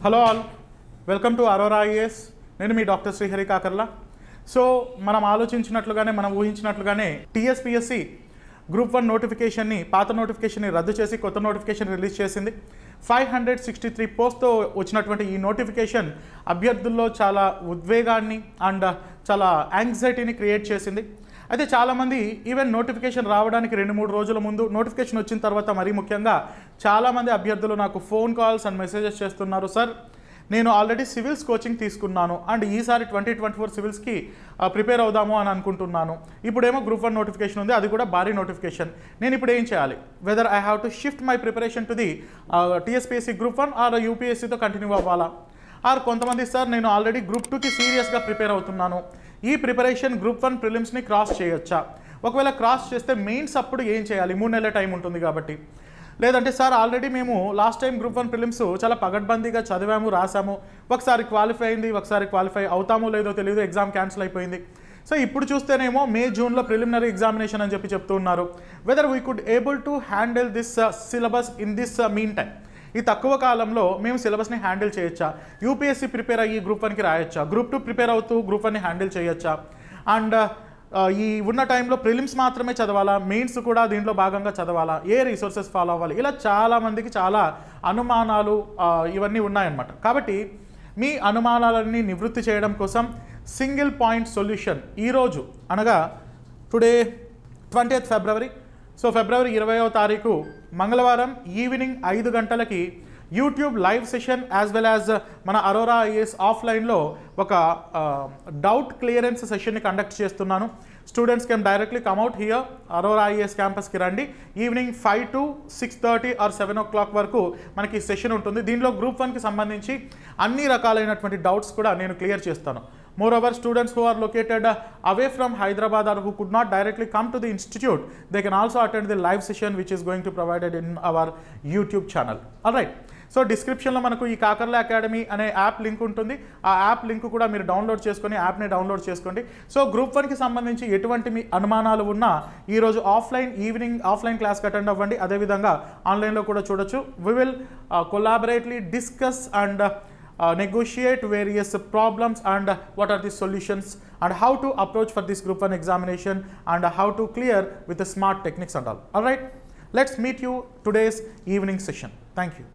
Hello all, welcome to Aurora IAS. నేను మీ doctor Srihari Kakarla. So మనం ఆలోచించినట్లుగానే మనం ఊహించినట్లుగానే టీఎస్పీఎస్సీ గ్రూప్ 1 నోటిఫికేషన్ని, పాత నోటిఫికేషన్ని రద్దు చేసి కొత్త నోటిఫికేషన్ రిలీజ్ చేసింది. 563 పోస్ట్తో వచ్చినటువంటి ఈ నోటిఫికేషన్ అభ్యర్థుల్లో చాలా ఉద్వేగాన్ని అండ్ చాలా యాంగ్జైటీని క్రియేట్ చేసింది. అయితే చాలామంది ఈవెన్ నోటిఫికేషన్ రావడానికి 2-3 రోజుల ముందు, నోటిఫికేషన్ వచ్చిన తర్వాత మరీ ముఖ్యంగా చాలామంది అభ్యర్థులు నాకు ఫోన్ కాల్స్ అండ్ మెసేజెస్ చేస్తున్నారు. సార్, నేను ఆల్రెడీ సివిల్స్ కోచింగ్ తీసుకున్నాను అండ్ ఈసారి 2024 సివిల్స్కి ప్రిపేర్ అవుదాము అని అనుకుంటున్నాను. ఇప్పుడేమో గ్రూప్ 1 నోటిఫికేషన్ ఉంది, అది కూడా భారీ నోటిఫికేషన్. నేను ఇప్పుడు ఏం చేయాలి? Whether I have to shift my preparation to the TSPSC group 1 or యూపీఎస్సీతో కంటిన్యూ అవ్వాలా? ఆర్ కొంతమంది, సార్ నేను ఆల్రెడీ గ్రూప్ 2కి సీరియస్గా ప్రిపేర్ అవుతున్నాను, ఈ ప్రిపరేషన్ గ్రూప్ 1 ప్రిలిమ్స్ని క్రాస్ చేయొచ్చా? ఒకవేళ క్రాస్ చేస్తే మెయిన్స్ అప్పుడు ఏం చేయాలి? 3 నెలల టైం ఉంటుంది కాబట్టి. లేదంటే సార్ ఆల్రెడీ మేము లాస్ట్ టైం గ్రూప్ 1 ప్రిలిమ్స్ చాలా పగడ్బందీగా చదివాము, రాసాము, ఒకసారి క్వాలిఫై అయింది, ఒకసారి క్వాలిఫై అవుతామో లేదో తెలియదు, ఎగ్జామ్ క్యాన్సిల్ అయిపోయింది. సో ఇప్పుడు చూస్తేనేమో మే జూన్లో ప్రిలిమినరీ ఎగ్జామినేషన్ అని చెప్తూ ఉన్నారు. Whether we could able to handle this syllabus in this mean time? ఈ తక్కువ కాలంలో మేము సిలబస్ని హ్యాండిల్ చేయొచ్చా? యూపీఎస్సీ ప్రిపేర్ అయ్యి గ్రూప్ 1కి రాయొచ్చా? గ్రూప్ 2 ప్రిపేర్ అవుతూ గ్రూప్ 1ని హ్యాండిల్ చేయొచ్చా? అండ్ ఈ ఉన్న టైంలో ప్రిలిమ్స్ మాత్రమే చదవాలా, మెయిన్స్ కూడా దీంట్లో భాగంగా చదవాలా, ఏ రిసోర్సెస్ ఫాలో అవ్వాలి? ఇలా చాలామందికి చాలా అనుమానాలు ఇవన్నీ ఉన్నాయన్నమాట. కాబట్టి మీ అనుమానాలన్నీ నివృత్తి చేయడం కోసం సింగిల్ పాయింట్ సొల్యూషన్ ఈరోజు, అనగా టుడే 20th ఫిబ్రవరి. సో ఫిబ్రవరి 20వ తారీఖు మంగళవారం ఈవినింగ్ 5 గంటలకి YouTube live session as well as మన అరోరా ఐఏఎస్ ఆఫ్లైన్లో ఒక డౌట్ క్లియరెన్స్ సెషన్ని కండక్ట్ చేస్తున్నాను. Students can directly come out here, Aurora IAS క్యాంపస్కి రండి. ఈవినింగ్ 5 to 6:30 or 7 o'clock వరకు మనకి సెషన్ ఉంటుంది. దీనిలో గ్రూప్ 1కి సంబంధించి అన్ని రకాలైనటువంటి డౌట్స్ కూడా నేను క్లియర్ చేస్తాను. Moreover, students who are located away from Hyderabad or who could not directly come to the institute, they can also attend the live session which is going to be provided in our YouTube channel. Alright. So డిస్క్రిప్షన్లో మనకు ఈ Kakarla academy అనే app link ఉంటుంది. ఆ app link కూడా మీరు download చేసుకొని యాప్ని డౌన్లోడ్ చేసుకోండి. సో గ్రూప్ 1కి సంబంధించి ఎటువంటి మీ అనుమానాలు ఉన్నా ఈరోజు ఈవినింగ్ ఆఫ్లైన్ క్లాస్కి అటెండ్ అవ్వండి. అదేవిధంగా ఆన్లైన్లో కూడా చూడొచ్చు. We will collaboratively discuss and negotiate various problems and what are the solutions and how to approach for this group 1 examination and how to clear with the smart techniques and all. Alright, let's meet you today's evening session. Thank you.